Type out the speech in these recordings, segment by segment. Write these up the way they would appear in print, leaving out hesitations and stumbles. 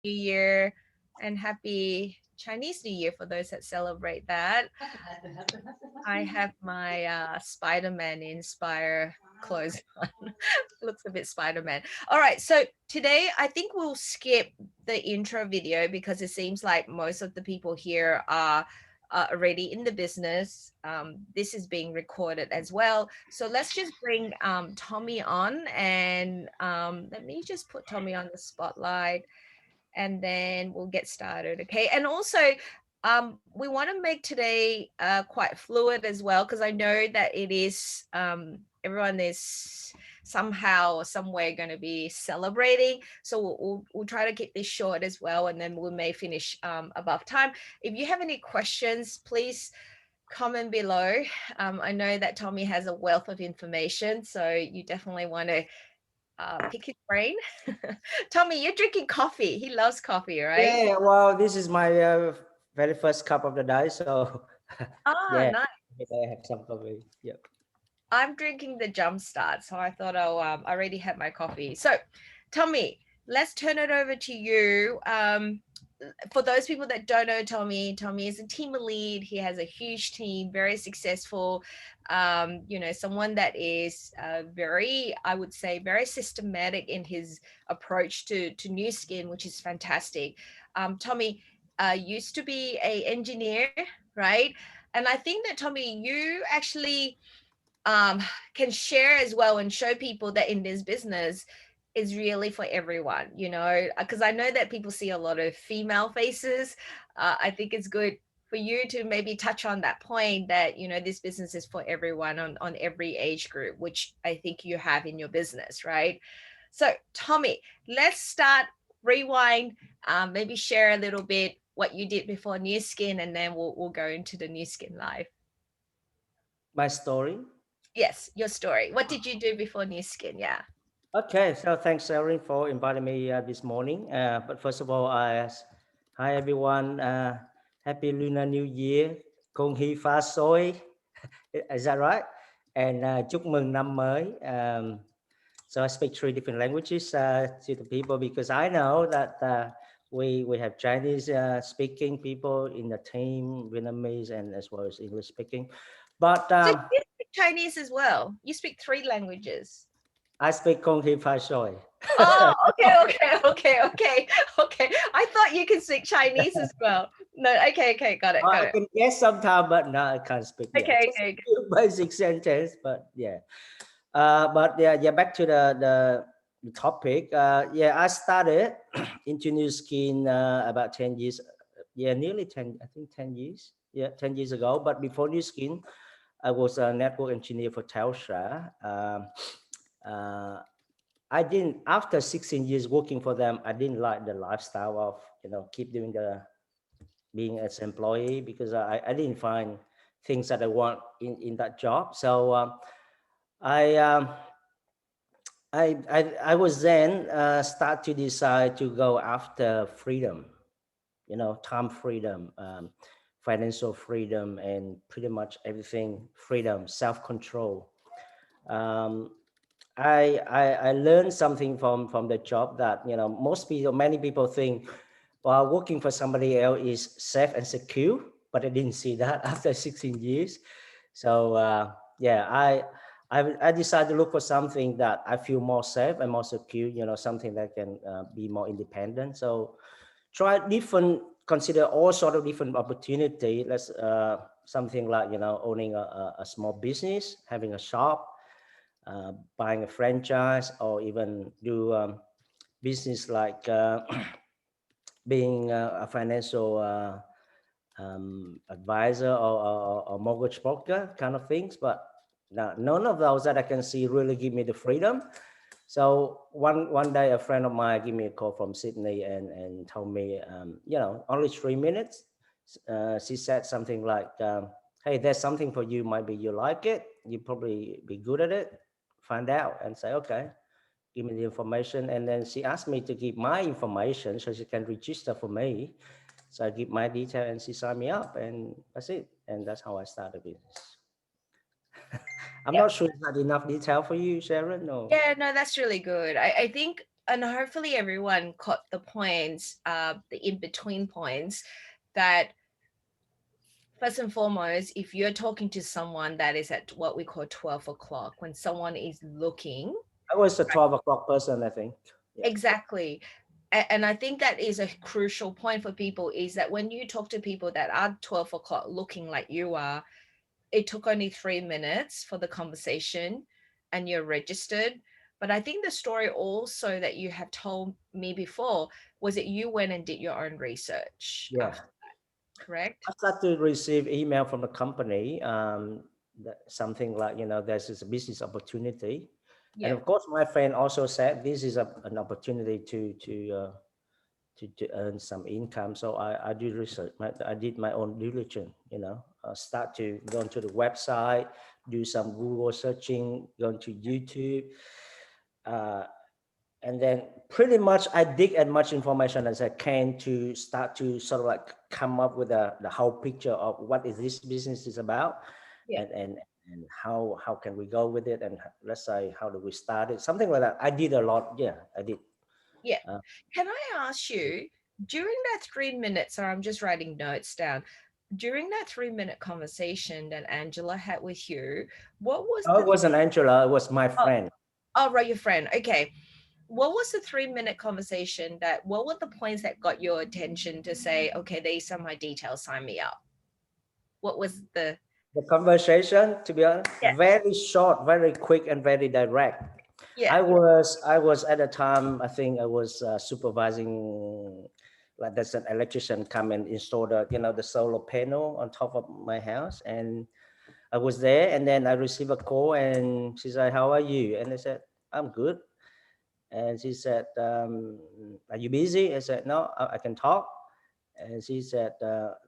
New Year and happy Chinese New Year for those that celebrate that. I have my Spider-Man inspire clothes on. Looks a bit Spider-Man. All right, so today I think we'll skip the intro video because it seems like most of the people here are already in the business. This is being recorded as well. So let's just bring Tommy on and let me just put Tommy on the spotlight and then we'll get started. Okay. And also, we want to make today quite fluid as well, because I know that it is, everyone is somehow or some way going to be celebrating. So we'll try to keep this short as well, and then we may finish above time. If you have any questions, please comment below. I know that Tommy has a wealth of information, so you definitely want to pick his brain. Tommy, you're drinking coffee. He loves coffee, right? Yeah, well, this is my very first cup of the day, so Ah, yeah, nice. I have some coffee. Yep. I'm drinking the jump start, so I thought, oh, I already had my coffee. So, Tommy, let's turn it over to you. For those people that don't know Tommy, Tommy is a team lead. He has a huge team, very successful. Someone that is very, I would say, very systematic in his approach to new skin, which is fantastic. Tommy used to be a engineer, right? And I think that Tommy, you actually um, can share as well and show people that in this business is really for everyone, because I know that people see a lot of female faces. I think it's good for you to maybe touch on that point that, this business is for everyone on every age group, which I think you have in your business, right? So, Tommy, let's start rewind, maybe share a little bit what you did before New Skin, and then we'll go into the New Skin live. My story. Yes, your story. What did you do before New Skin? Yeah. Okay, so thanks, Erin, for inviting me this morning. But first of all, hi everyone. Happy Lunar New Year. Kong Hee Fa Soi. Is that right? And chúc mừng năm mới. So I speak three different languages to the people because I know that we have Chinese speaking people in the team, Vietnamese, and as well as English speaking. But So you speak Chinese as well. You speak three languages. I speak Kong Hee Fa Soi. Oh, okay, okay, okay, okay, okay. I thought you could speak Chinese as well. No, okay, okay, got it, Well, got I it. can guess sometime, but no, I can't speak yet. Okay, Just a okay, few basic sentence, but yeah. But yeah, back to the topic. Yeah, I started into New Skin about 10 years. Yeah, nearly 10. I think 10 years. Yeah, 10 years ago. But before New Skin, I was a network engineer for Telstra. Uh, I didn't. After 16 years working for them, I didn't like the lifestyle of keep doing the being as employee because I didn't find things that I want in that job. So I, um, I was then start to decide to go after freedom, time freedom, financial freedom, and pretty much everything freedom, self-control. Um, I learned something from the job that many people think while working for somebody else is safe and secure, but I didn't see that after 16 years. So yeah, I decided to look for something that I feel more safe and more secure. Something that can be more independent. So try different, consider all sort of different opportunity. Let's something like owning a small business, having a shop, buying a franchise, or even do business like being a financial advisor or mortgage broker kind of things. But none of those that I can see really give me the freedom. So one day a friend of mine gave me a call from Sydney and told me, only 3 minutes. She said something like, hey, there's something for you. Maybe you like it. You probably be good at it. Find out and say, okay, give me the information. And then she asked me to give my information so she can register for me. So I give my detail and she signed me up and that's it. And that's how I started business. I'm yeah. not sure is that enough detail for you, Sharon, or Yeah, no, that's really good. I think and hopefully everyone caught the points, the in between points, that first and foremost, if you're talking to someone that is at what we call 12 o'clock, when someone is looking, I was a 12 o'clock person, I think. Yeah. exactly. And I think that is a crucial point for people, is that when you talk to people that are 12 o'clock looking like you are, it took only 3 minutes for the conversation and you're registered. But I think the story also that you have told me before was that you went and did your own research Yeah. after, correct? I start to receive email from the company, that something like, there's this business opportunity. And Yeah. of course, my friend also said this is an opportunity to earn some income. So I do research. I did my own diligence. Start to go onto the website, do some Google searching, go to YouTube, uh, and then pretty much I dig as much information as I can to start to sort of like come up with the whole picture of what is this business is about, Yeah. and how can we go with it, and let's say how do we start it, something like that. I did a lot. Yeah, I did. Yeah. Uh, Can I ask you, during that 3 minutes, or I'm just writing notes down, during that 3 minute conversation that Angela had with you, what was oh, it the, wasn't Angela. It was my oh, friend. oh, right, your friend. Okay. What was the 3 minute conversation that, what were the points that got your attention to say, okay, these are my details, sign me up? What was the, The conversation, to be honest, yeah, very short, very quick, and very direct. yeah, I was at the time. I think I was supervising. Like there's an electrician come and install the solar panel on top of my house, and I was there. And then I received a call, and she said, "How are you?" And I said, "I'm good." And she said, "Are you busy?" I said, "No, I can talk." And she said,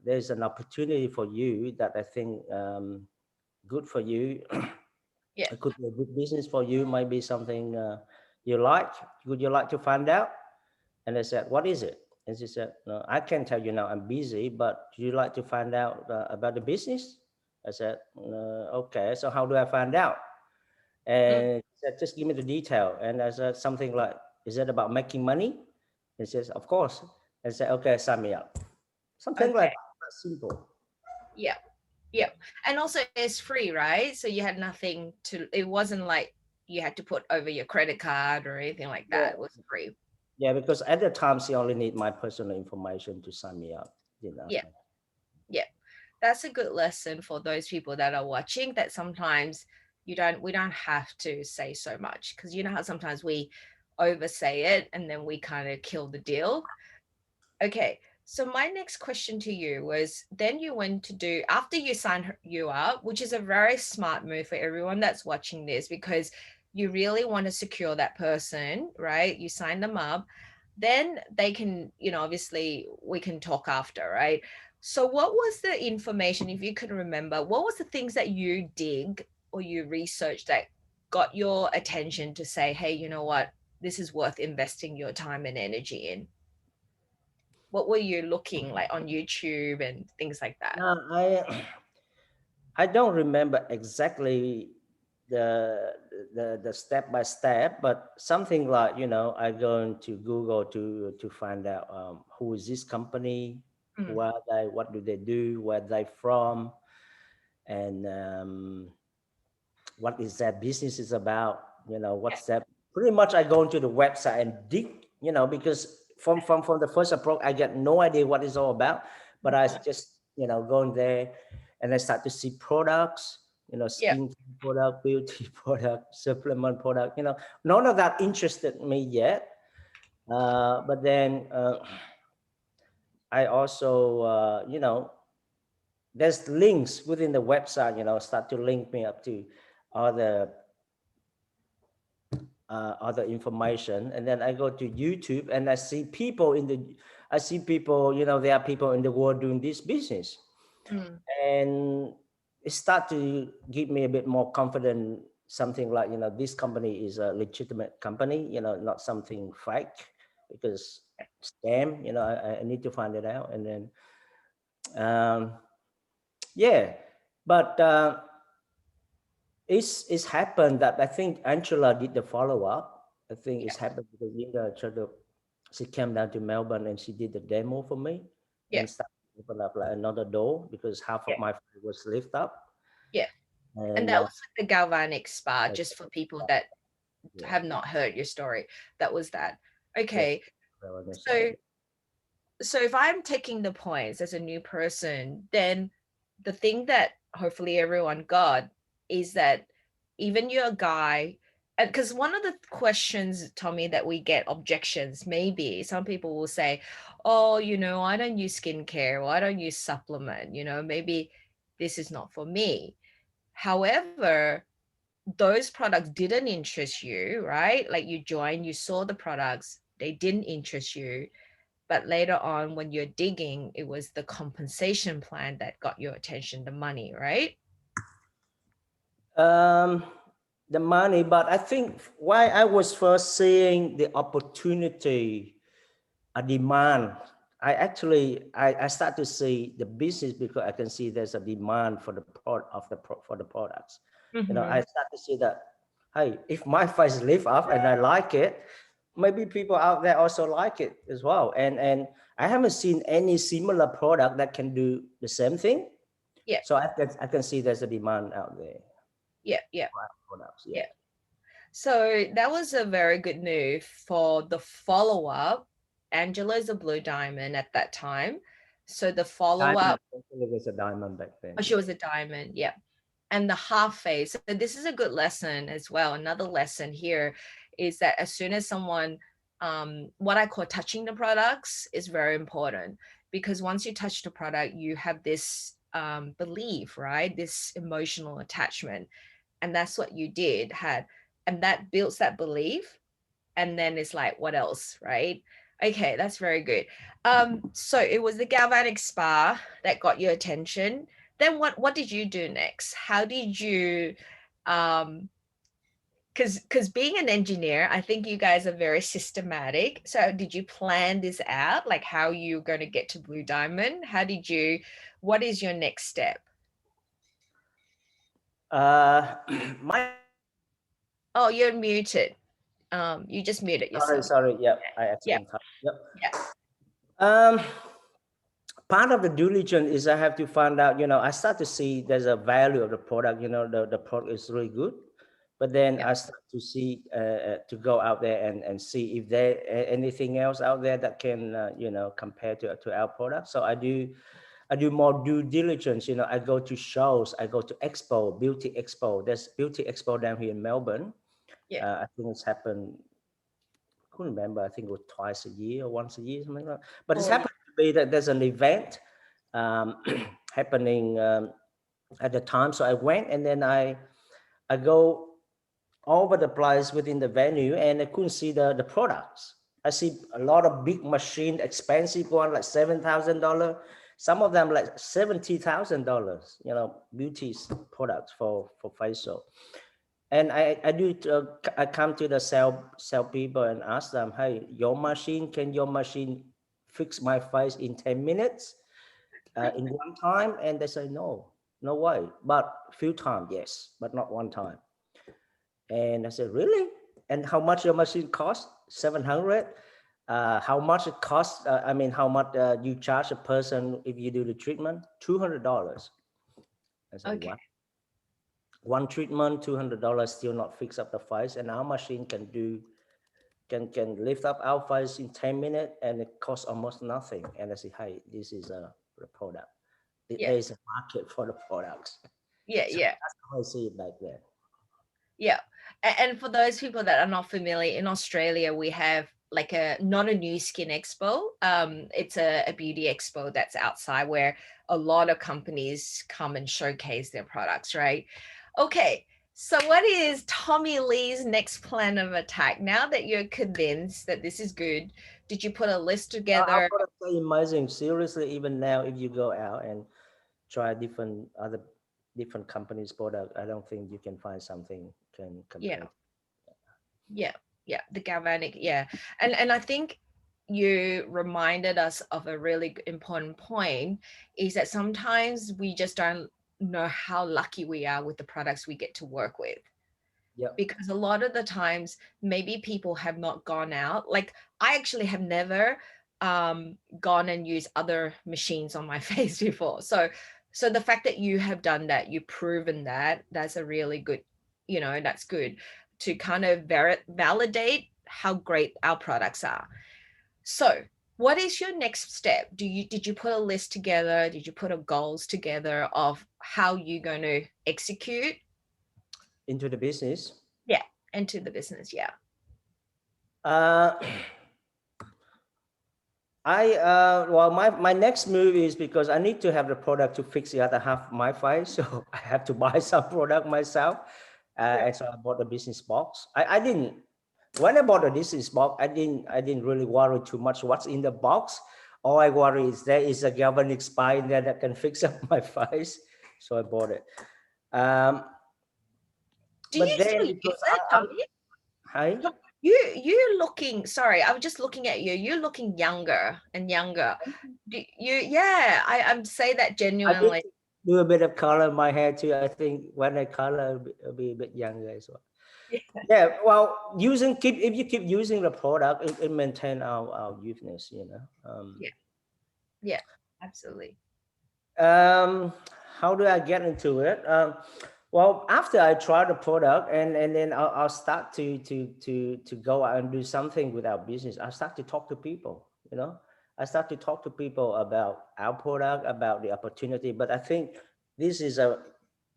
"There's an opportunity for you that I think good for you. yeah, It could be a good business for you. Might be something you like. Would you like to find out?" And I said, "What is it?" And she said, "No, I can't tell you now. I'm busy. But do you like to find out about the business?" I said, "Okay. So how do I find out?" mm, And she said, "Just give me the detail." And I said something like, "Is it about making money?" And she says, "Of course." I said, "Okay, sign me up." Something okay, like that, simple. yeah, yeah. And also it's free, right? So you had nothing to, it wasn't like you had to put over your credit card or anything like Yeah. that. It was free. Yeah, because at the time she only need my personal information to sign me up. Yeah, yeah. That's a good lesson for those people that are watching, that sometimes we don't have to say so much, because you know how sometimes we oversay it and then we kind of kill the deal. Okay, so my next question to you was, then you went to do, after you signed you up, which is a very smart move for everyone that's watching this, because you really want to secure that person, right? You sign them up, then they can, obviously we can talk after, right? So what was the information, if you can remember, what was the things that you dig or you researched that got your attention to say, hey, you know what, this is worth investing your time and energy in? What were you looking like on YouTube and things like that? No, I don't remember exactly the step by step, but something like I go into Google to find out who is this company, Mm, who are they, what do they do, where they from, and what is that business is about. yeah. What's that? Pretty much, I go into the website and dig. Because from the first approach, I get no idea what it's all about, but I just go in there, and I start to see products. Yeah. Skin product, beauty product, supplement product. None of that interested me yet. But then I also, there's links within the website. Start to link me up to other other information. And then I go to YouTube and I see people, there are people in the world doing this business. Mm, And it start to give me a bit more confident, something like, this company is a legitimate company, not something fake, because scam, I need to find it out. And then, um, yeah, but it's happened that I think Angela did the follow up. I think Yeah. it's happened because Linda tried to, she came down to Melbourne and she did the demo for me Yeah. and started to open up like another door because half Yeah. of my food was lift up. Yeah. And And that was with the galvanic spa, I, just for people that yeah, have not heard your story. That was that. yeah, Okay. well, on the side. So so if I'm taking the points as a new person, then the thing that hopefully everyone got is that even you're a guy, because one of the questions, Tommy, that we get objections, maybe some people will say, oh, I don't use skincare, or I don't use supplement, maybe this is not for me. However, those products didn't interest you, right? Like you joined, you saw the products, they didn't interest you, but later on, when you're digging, it was the compensation plan that got your attention, the money, right? Um, the money, but I think why I was first seeing the opportunity, a demand. I start to see the business because I can see there's a demand for the for the products. I Mm-hmm. start to see that, hey, if my face lift up and I like it, maybe people out there also like it as well. And I haven't seen any similar product that can do the same thing. Yeah, So I can see there's a demand out there yeah, yeah, for our products. Yeah. yeah. So that was a very good move for the follow up. Angela's a blue diamond at that time. So the follow Diamond, up, it was a diamond back then. oh, she Yeah. was a diamond. Yeah. And the half phase. So this is a good lesson as well. Another lesson here is that as soon as someone, what I call touching the products is very important, because once you touch the product, you have this belief, right? This emotional attachment. And that's what you did had. And that builds that belief. And then it's like, what else, right? Okay, that's very good. So it was the galvanic spa that got your attention. Then what did you do next? How did you um because being an engineer, I think you guys are very systematic. So did you plan this out, like how you're going to get to Blue Diamond? What is your next step? Uh, my Oh, you're muted. You just muted sorry, yourself. sorry. Yep, I Yeah, accidentally. Yep. yeah, Um, part of the diligence is I have to find out. I start to see there's a value of the product. The product is really good, but then yeah, I start to see to go out there and see if there anything else out there that can compare to our product. So I do more due diligence. I go to shows, I go to expo, beauty expo. There's beauty expo down here in Melbourne. yeah. I think it's happened, couldn't remember. I think it was twice a year or once a year, something like that. But it's Oh, yeah. happened to be that there's an event um, happening at the time. So I went and then I go all over the place within the venue and I couldn't see the products. I see a lot of big machine, expensive one like $7,000. Some of them like $70,000. Beauty products for facial. And I come to the sell people and ask them, hey, can your machine fix my face in 10 minutes in one time? And they say no, no way, but few times yes, but not one time. And I said, really? And how much your machine cost? 700. How much it costs? How much you charge a person if you do the treatment? $200. I said, Okay. what? One treatment, $200 still not fix up the face, and our machine can lift up our face in 10 minutes, and it costs almost nothing. And I say, hey, this is a product. Yeah. There is a market for the products. Yeah, So yeah. that's how I see it back then. Yeah. And for those people that are not familiar, in Australia, we have like a not a new skin expo. It's a beauty expo that's outside where a lot of companies come and showcase their products, right? Okay. So what is Tommy Lee's next plan of attack? Now that you're convinced that this is good, did you put a list I've together? got to say, amazing. Seriously, even now, if you go out and try different companies' product, I don't think you can find something can Yeah. compare. Yeah, yeah, the galvanic, yeah. And I think you reminded us of a really important point, is that sometimes we just don't know how lucky we are with the products we get to work with. Yep. because a lot of the times maybe people have not gone out. Like I actually have never gone and used other machines on my face before. So the fact that you have done that, you've proven that, that's a really good, that's good to kind of validate how great our products are. So what is your next step? Did you put a list together? Did you put a goals together of how you're going to execute? Into the business. Yeah, into the business. Yeah. Uh, well, my next move is because I need to have the product to fix the other half of my file, so I have to buy some product myself. Yeah. And so I bought the business box. I didn't when I bought the business box, I didn't really worry too much what's in the box. All I worry is there is a galvanic spine there that can fix up my files, so I bought it. Um, Do but you then still because use it, Tommy? I You're looking, sorry, I was just looking at you. You're looking younger and younger. Yeah, I'm say that I did genuinely. do a bit of color in my hair too. I think when I color, I'll be a bit younger as well. Yeah, Yeah, well, if you keep using the product, it maintain our youthness, you know. yeah, yeah, absolutely. Um, how do I get into it? Well, after I try the product and then I'll start to go out and do something with our business. I start to talk to people, you know. I start to talk to people about our product, about the opportunity. But I think this is a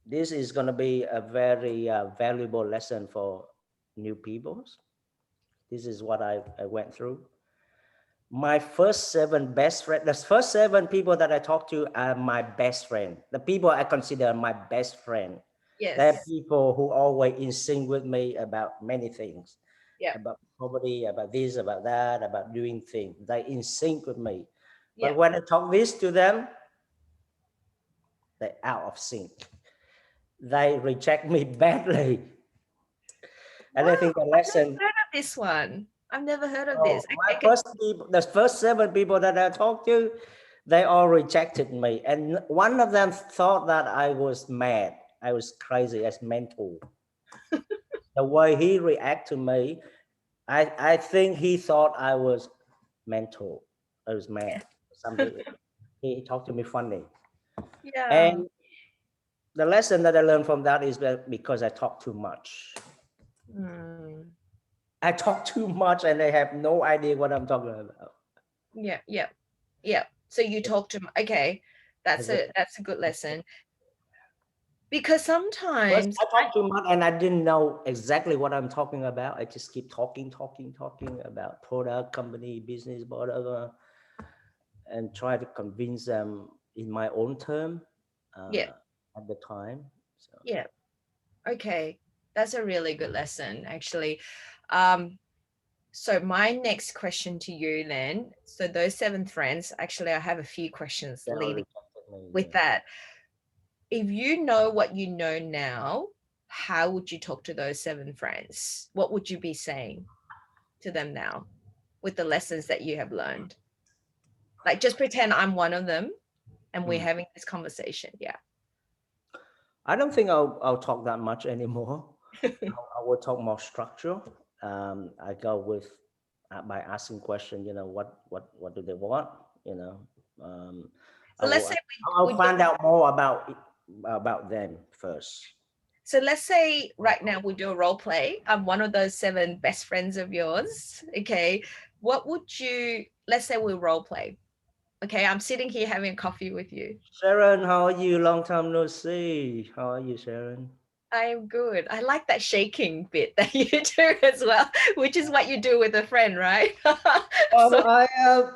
this is going to be a very valuable lesson for new people. This is what I went through. My first seven best friend, the first seven people that I talk to are my best friend. The people I consider my best friend. They're Yes. people who always in sync with me about many things, Yeah, about poverty, about this, about that, about doing things. They in sync with me. yeah. But when I talk this to them, they're out of sync. They reject me badly. And Wow, I think the I've never lesson. heard of this one. I've never heard of Oh, this. Okay, the first seven people that I talked to, they all rejected me, and one of them thought that I was mad, I was crazy, as mental. The way he reacted to me, I think he thought I was mental, I was mad, something. He talked to me funny, yeah. and the lesson that I learned from that is that because I talk too much. Mm. I talk too much, and they have no idea what I'm talking about. Yeah, yeah, yeah. So you talk to, okay, that's a good lesson because First, sometimes I talk too much and I didn't know exactly what I'm talking about. I just keep talking about product, company, business, whatever, and try to convince them in my own term yeah, uh, at the time. So yeah. Okay, that's a really good lesson, actually. Um, so my next question to you then, so those seven friends, actually, I have a few questions they all leading rejected me. with Yeah. that. If you know what you know now, how would you talk to those seven friends? What would you be saying to them now with the lessons that you have learned? Like, just pretend I'm one of them and we're Hmm. having this conversation. Yeah. I don't think I'll talk that much anymore. I will talk more structural. I go with by asking question. You know, what do they want? You know, um, I So let's will say I'll we do, find out more about them first. so let's say right now we do a role play. I'm one of those seven best friends of yours. Okay. What would you, let's say we role play. Okay. I'm sitting here having coffee with you. Sharon, how are you? Long time no see. How are you, Sharon? I'm good. I like that shaking bit that you do as well, which is what you do with a friend, right? So,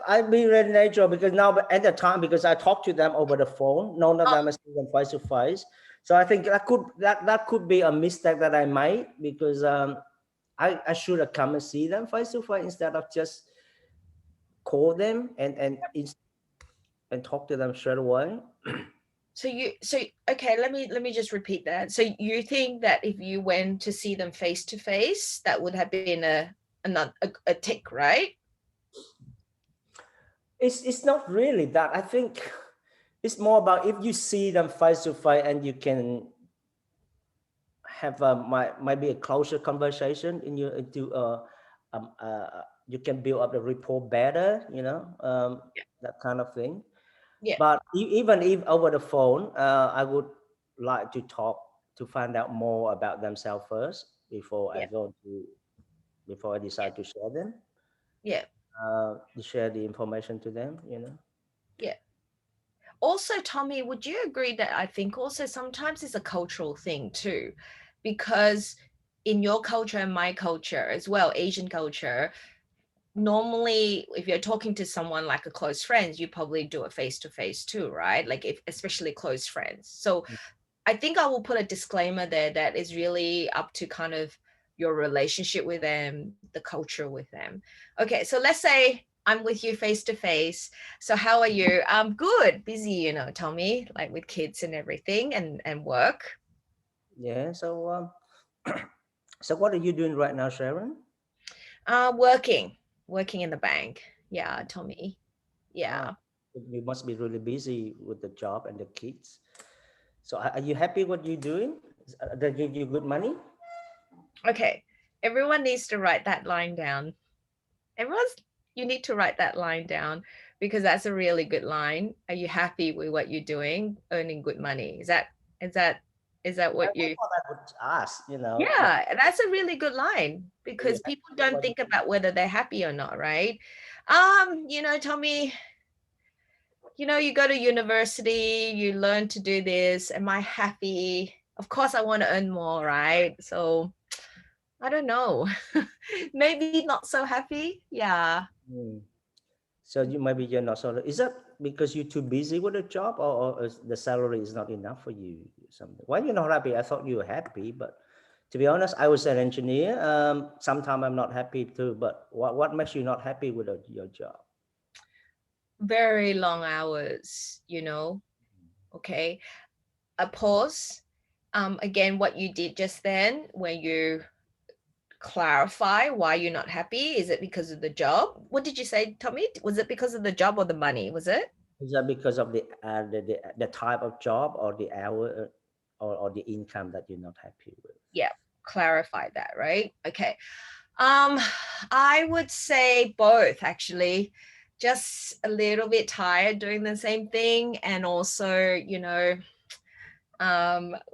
I've been really natural because now at the time because I talked to them over the phone. None of them oh, is them face to face. So I think that could be a mistake that I made because I should have come and see them face to face instead of just call them and talk to them straight away. so okay, let me just repeat that. So you think that if you went to see them face to face, that would have been a tick, right? It's not really that. I think it's more about if you see them face to face and you can have might be a closer conversation in your into you can build up the rapport better, that kind of thing. Yeah, But even if over the phone, I would like to talk to find out more about themselves first before I yeah, go to before I yeah, decide to share them, yeah, to share the information to them. yeah. Also, Tommy, would you agree that I think also sometimes it's a cultural thing too? Because in your culture and my culture as well, Asian culture, normally if you're talking to someone like a close friend, you probably do it face to face too, right? Like if especially close friends. So I think I will put a disclaimer there that is really up to kind of your relationship with them, the culture with them. Okay, so let's say I'm with you face to face. So how are you? I'm good, busy, Tommy, like with kids and everything and work. Yeah. So what are you doing right now, Sharon? Working in the bank. Yeah, Tommy. Wow, Yeah. you must be really busy with the job and the kids. So are you happy what you're doing? They give you good money? Okay. Everyone needs to write that line down. Everyone's You need to write that line down because that's a really good line. Are you happy with what you're doing, earning good money? Is that is that what That's you what I would ask. Yeah, that's a really good line Are you because happy people with don't what think you about whether they're happy or not, right? Tommy, you go to university, you learn to do this. Am I happy? Of course I want to earn more, right? So I don't know. Maybe not so happy. Yeah. do? So maybe you're not so. Is that because you're too busy with the job, or is the salary is not enough for you? Something. Why you're not happy? I thought you were happy, but to be honest, I was an engineer. Sometimes I'm not happy too. But what makes you not happy with your job? Very long hours. Okay. A pause. Again, what you did just then, where you clarify why you're not happy. Is it because of the job? What did you say, Tommy? Was it because of the job or the money? Was it? Is that because of the type of job or the hour, or the income that you're not happy with? Yeah, clarify that, right? Okay. Um, I would say both actually. Just a little bit tired doing the same thing, and also,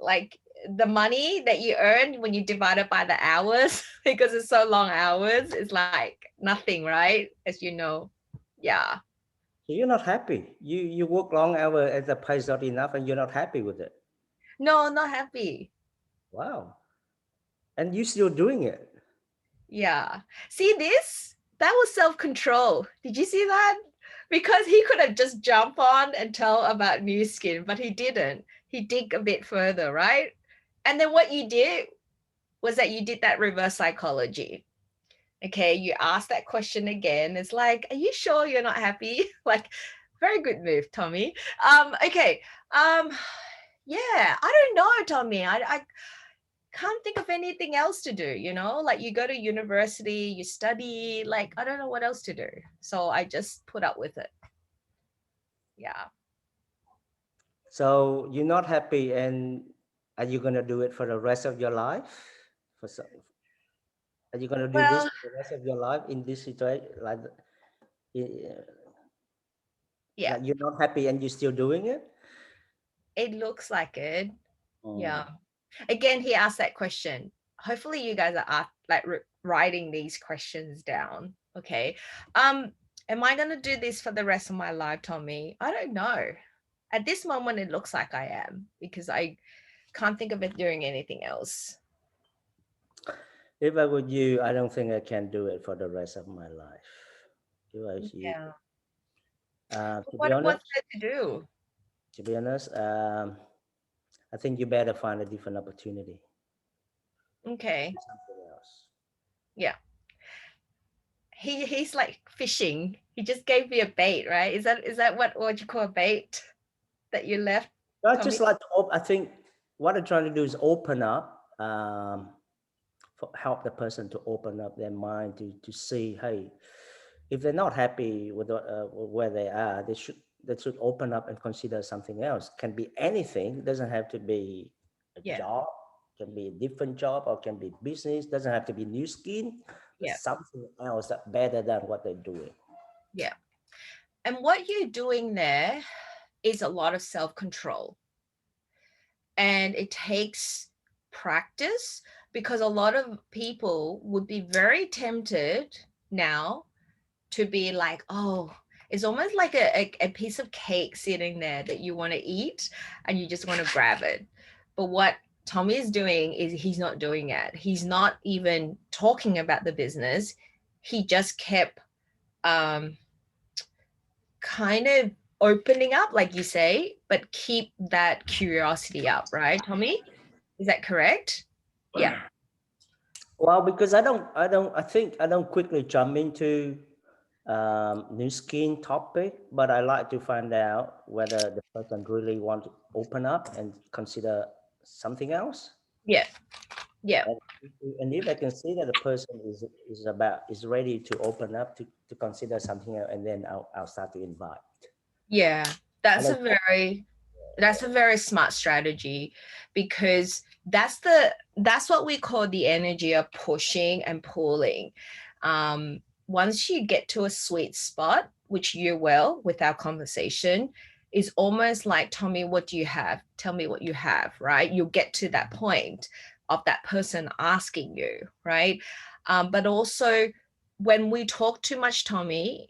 like the money that you earn when you divide it by the hours because it's so long hours is like nothing, right? As you know. Yeah. So you're not happy. You work long hour and the pay's not enough, and you're not happy with it. No, not happy. Wow. And you still doing it. Yeah. See this? That was self-control. Did you see that? Because he could have just jumped on and tell about new skin, but he didn't. He dig a bit further, right? And then what you did was that you did that reverse psychology. Okay, you ask that question again. It's like, are you sure you're not happy? Like, very good move, Tommy. Okay. Um, yeah, I don't know, Tommy. I can't think of anything else to do. Like you go to university, you study, like I don't know what else to do. So I just put up with it. Yeah. So you're not happy, and are you gonna do it for the rest of your life? Are you gonna do this Well, for the rest of your life in this situation? Eh, yeah, like you're not happy and you're still doing it? it looks like it. Mm. Yeah. Again, he asked that question. Hopefully you guys are like writing these questions down. Okay. Um, am I gonna do this for the rest of my life, Tommy? I don't know. At this moment, it looks like I am because I can't think of it doing anything else. If I were you, I don't think I can do it for the rest of my life. If I was you, Yeah. to be What's honest, there to do? to be honest, I think you better find a different opportunity. Okay. Do something else. Yeah. He's like fishing. He just gave me a bait, right? Is that what you call a bait that you left, I just Tommy? like to I think what I'm trying to do is open up, help the person to open up their mind to see, hey, if they're not happy with where they are, they should open up and consider something else. Can be anything. It doesn't have to be a Yeah. job. can be a different job or can be business. Doesn't have to be new skin, but Yeah. something else that better than what they're doing. Yeah. And what you're doing there is a lot of self-control. And it takes practice because a lot of people would be very tempted now to be like, oh, it's almost like a piece of cake sitting there that you want to eat and you just want to grab it. But what Tommy is doing is he's not doing it. He's not even talking about the business. He just kept um, kind of opening up, like you say, but keep that curiosity up, right, Tommy? Is that correct? Yeah. Well, because I think I don't quickly jump into new skin topic, but I like to find out whether the person really want to open up and consider something else. Yeah. Yeah. And, and if I can see that the person is ready to open up to consider something else, and then I'll start to invite. Yeah. I That's a don't. very that's a very smart strategy because that's what we call the energy of pushing and pulling. Once you get to a sweet spot, which you will with our conversation, is almost like, Tommy, what do you have? Tell me what you have, right? You'll get to that point of that person asking you, right? But also when we talk too much, Tommy,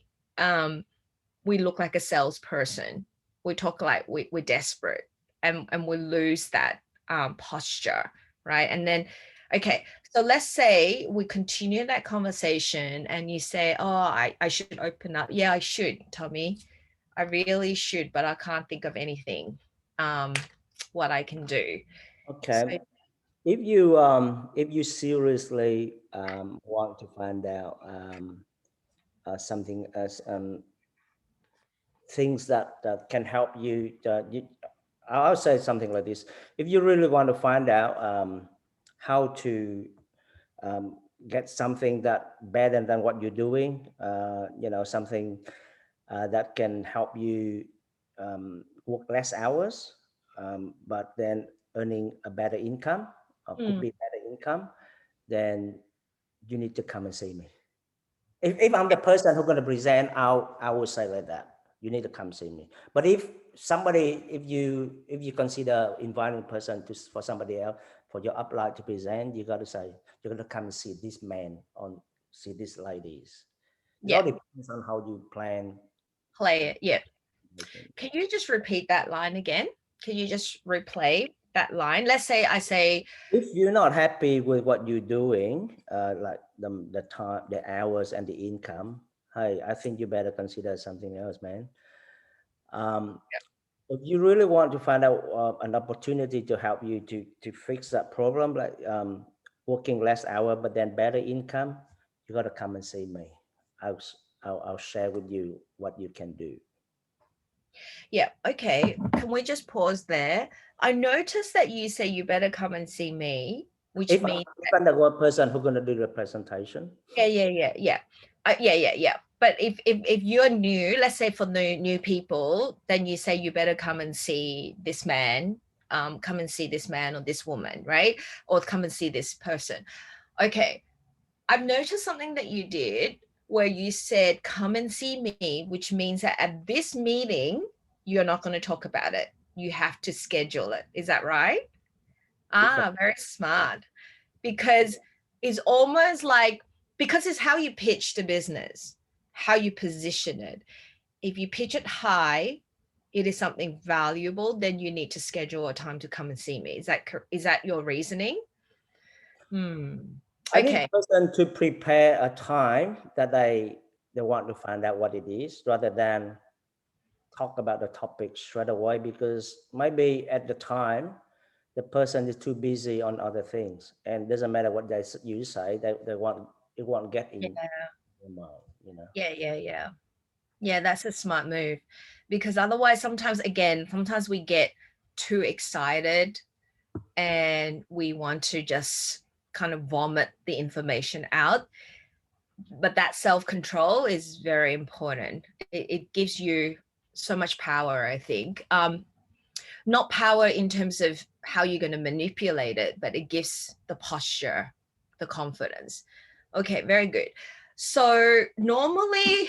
we look like a salesperson. We talk like we're desperate, and we lose that posture, right? And then, okay, so let's say we continue that conversation and you say, oh, I should open up. Yeah, I should, Tommy. I really should, but I can't think of anything um, what I can do. So, Okay. If you seriously want to find out something as things that can help you, I'll say something like this. If you really want to find out how to um, get something that better than what you're doing, something that can help you work less hours, but then earning a better income, or could mm, be better income, then you need to come and see me. If I'm the person who's going to present, I will say like that. You need to come see me. But if you consider inviting a person for somebody else for your upline to present, you got to say you're going to come and see this man on see these ladies. It yeah, all depends on how you plan. play it. Yeah. Everything. Can you just repeat that line again? Can you just replay that line? Let's say I say, If you're not happy with what you're doing, like the time, the hours, and the income, hey, I think you better consider something else, man. Um, if you really want to find out an opportunity to help you to fix that problem, like working less hour but then better income, you got to come and see me. I'll share with you what you can do. yeah, okay, can we just pause there? I noticed that you say you better come and see me, which If means, I'm the one person who's going to do the presentation, yeah. But if you're new, let's say for new people, then you say you better come and see this man, come and see this man or this woman, right? Or come and see this person. Okay, I've noticed something that you did where you said, come and see me, which means that at this meeting, you're not going to talk about it. You have to schedule it. Is that right? if I, Ah, very smart. Because it's almost like, because it's how you pitch the business, how you position it. If you pitch it high, it is something valuable, then you need to schedule a time to come and see me. Is that your reasoning? Hmm. I need Okay. person to prepare a time that they want to find out what it is rather than talk about the topic straight away, because maybe at the time the person is too busy on other things and doesn't matter what you say, they want it won't get in your mind, you know. Yeah. Yeah, that's a smart move because otherwise, sometimes we get too excited and we want to just kind of vomit the information out. But that self control is very important. It gives you so much power, I think. not power in terms of how you're going to manipulate it, but it gives the posture, the confidence. Okay, very good. So normally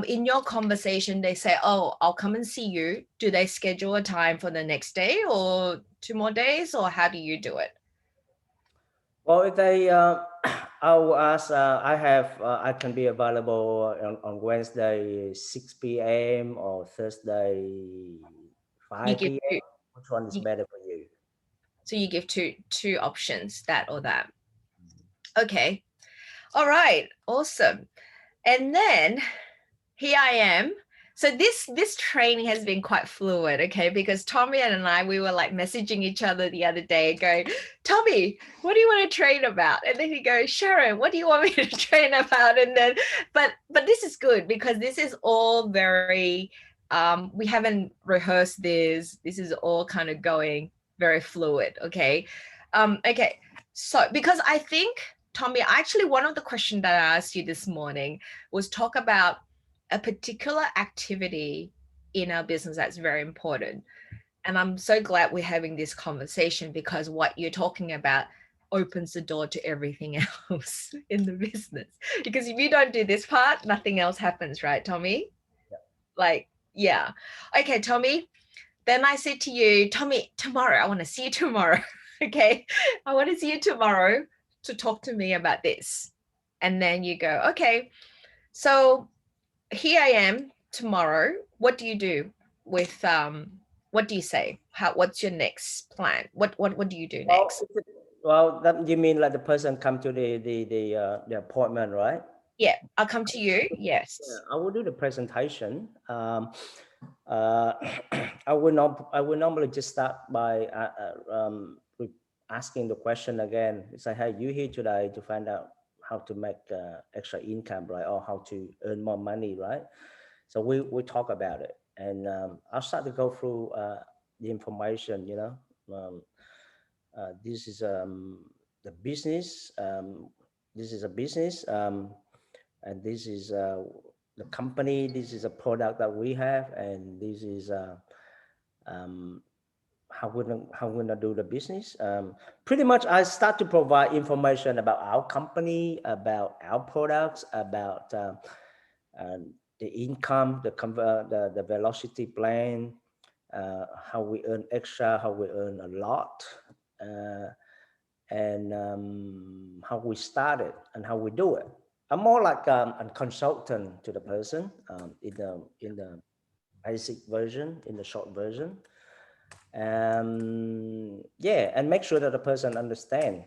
in your conversation, they say, oh, I'll come and see you. Do they schedule a time for the next day or 2 more days, or how do you do it? Well, if they, I will ask. I can be available on Wednesday 6 p.m. or Thursday You five give p.m. two, Which one is you, better for you? so you give two options, that or that. Okay. All right. Awesome. And then here I am. So this training has been quite fluid, okay? Because Tommy and I, we were like messaging each other the other day, going, Tommy, what do you want to train about? And then he goes, Sharon, what do you want me to train about? And then, but this is good because this is all very, we haven't rehearsed this. This is all kind of going very fluid, okay? Okay. So because I think, Tommy, actually one of the questions that I asked you this morning was talk about a particular activity in our business that's very important. And I'm so glad we're having this conversation because what you're talking about opens the door to everything else in the business. Because if you don't do this part, nothing else happens, right, Tommy? Like, yeah. Okay, Tommy. Then I said to you, Tommy, tomorrow, I want to see you tomorrow. Okay. I want to see you tomorrow to talk to me about this. And then you go, okay. So here I am tomorrow. What do you do with what do you say? What's your next plan? What do you do Well, next? that, you mean like the person come to the appointment, right? Yeah, I'll come to you. Yeah, Yes. I will do the presentation. Uh, I will not. I will normally just start by asking the question again. It's like, hey, you here today to find out how to make extra income, right, or how to earn more money, right? So we talk about it, and I'll start to go through the information. Um, this is the business. This is a business. And this is the company. This is a product that we have, and this is um, how we're gonna do the business. Pretty much, I start to provide information about our company, about our products, about uh, the income, the velocity plan, how we earn extra, how we earn a lot. Uh, and how we started and how we do it. I'm more like a consultant to the person in the basic version, in the short version. Yeah, and make sure that the person understand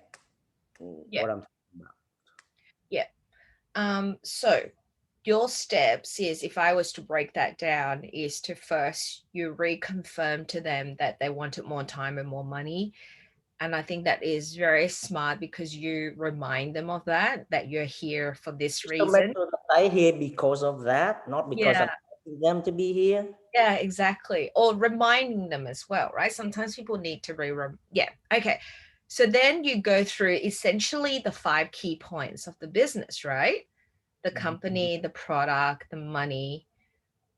Yeah. what I'm talking about. Yeah. So your steps is, if I was to break that down, is to first you reconfirm to them that they wanted more time and more money. And I think that is very smart because you remind them of that you're here for this Just to make reason. sure that I here because of that, not because Yeah. I'm asking them to be here. Yeah, exactly. Or reminding them as well, right? Sometimes people need to yeah. Okay. So then you go through essentially the five key points of the business, right? The company, the product, the money,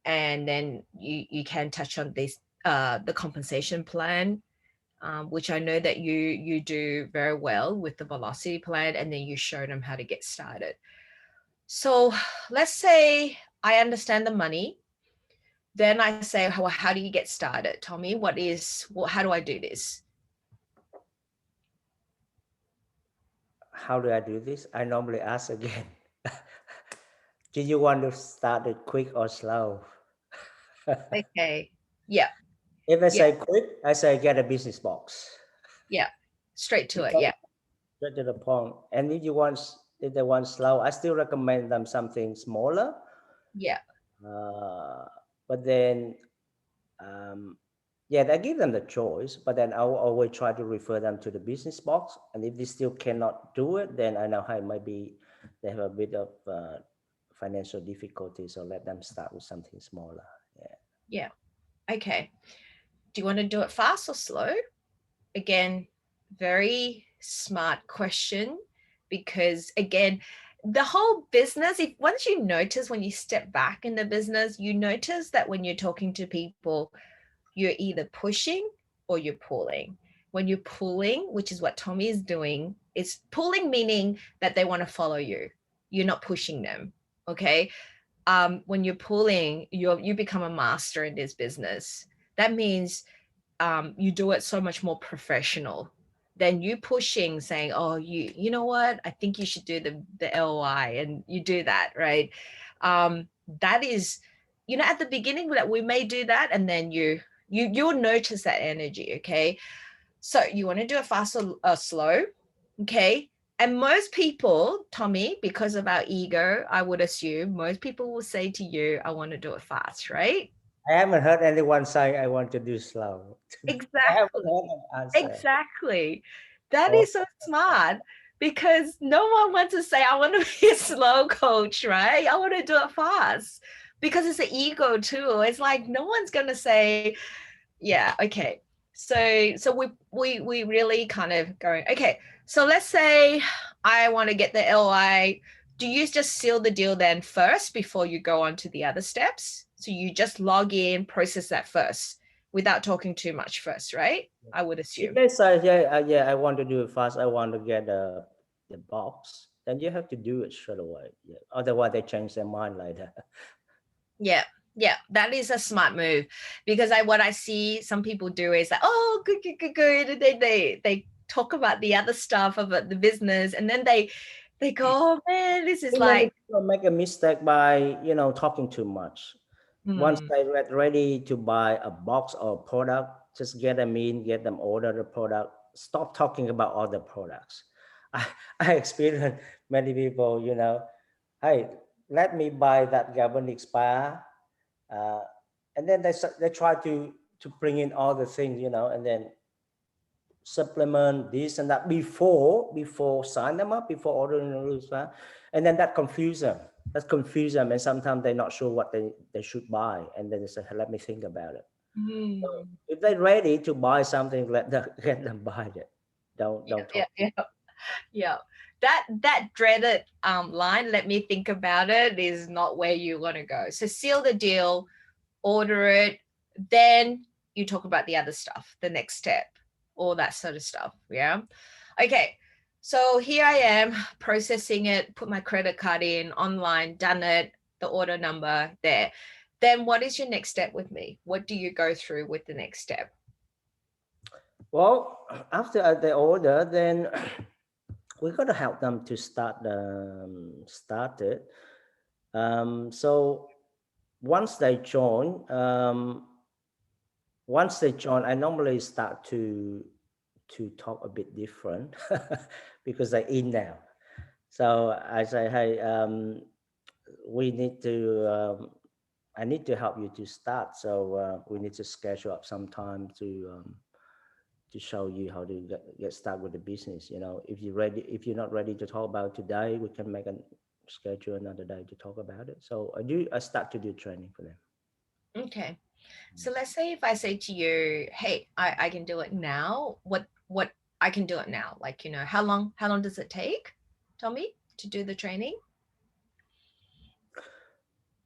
and then you can touch on this the compensation plan, which I know that you do very well with the velocity plan, and then you show them how to get started. So let's say I understand the money. Then I say, how do you get started? Tommy, how do I do this? How do I do this? I normally ask again. Do you want to start it quick or slow? Okay. Yeah. If I Yeah. say quick, I say get a business box. Yeah. Straight to it. Because Yeah. straight to the point. And if they want slow, I still recommend them something smaller. Yeah. Uh, but then, um, yeah, I give them the choice. But then I'll always try to refer them to the business box. And if they still cannot do it, then I know, hey, maybe they have a bit of financial difficulty. So let them start with something smaller. Yeah. Yeah. Okay. Do you want to do it fast or slow? Again, very smart question, because again, the whole business, if once you notice, when you step back in the business, you notice that when you're talking to people, you're either pushing or you're pulling. When you're pulling, which is what Tommy is doing, it's pulling meaning that they want to follow you. You're not pushing them. Okay. When you're pulling, you become a master in this business. That means you do it so much more professional than you pushing, saying, "Oh, you know what? I think you should do the LOI," and you do that, right? That is, at the beginning that we may do that, and then you'll notice that energy. Okay, so you want to do it fast or slow, okay? And most people, Tommy, because of our ego, I would assume most people will say to you, "I want to do it fast," right? I haven't heard anyone say I want to do slow. I haven't Exactly. heard an answer. Exactly. That Oh, is so smart because no one wants to say, "I want to be a slow coach," right? I want to do it fast because it's an ego too. It's like no one's going to say, yeah, okay. So we really kind of going, okay, so let's say I want to get the LI. Do you just seal the deal then first before you go on to the other steps? So you just log in, process that first without talking too much first, right? I would if assume. they say, yeah, I want to do it fast, I want to get the box, then you have to do it straight away. Yeah. Otherwise, they change their mind later. Yeah. Yeah, that is a smart move because what I see some people do is like, oh, good, good, good, good. They talk about the other stuff about the business, and then they go, oh man, this is Too many like, people make a mistake by talking too much. Once hmm, they get ready to buy a box or product, just get them in, get them order the product. Stop talking about other products. I, I experienced many people, hey, let me buy that galvanic spa, uh, and then they try to bring in all the things, and then supplement this and that before sign them up, before ordering the rules, right? And then that confuse them and sometimes they're not sure what they should buy, and then they say, hey, let me think about it. So hmm. if they're ready to buy something, let them get them buy it. don't Yeah, don't yeah, talk. yeah, yeah. That dreaded line, let me think about it, is not where you want to go. So seal the deal, order it, then you talk about the other stuff, the next step, all that sort of stuff. Yeah. Okay. So here I am processing it, put my credit card in online, done it, the order number there. Then what is your next step with me? What do you go through with the next step? Well, after they order, then we got to help them to start it. So once they join, I normally start to talk a bit different because they're in now. So I say, hey, we need to. I need to help you to start. So we need to schedule up some time to show you how to get started with the business. If you're not ready to talk about today, we can make a schedule another day to talk about it. So I start to do training for them. Okay. So let's say if I say to you, hey, I can do it now. What I can do it now. Like, how long does it take, Tommy, to do the training?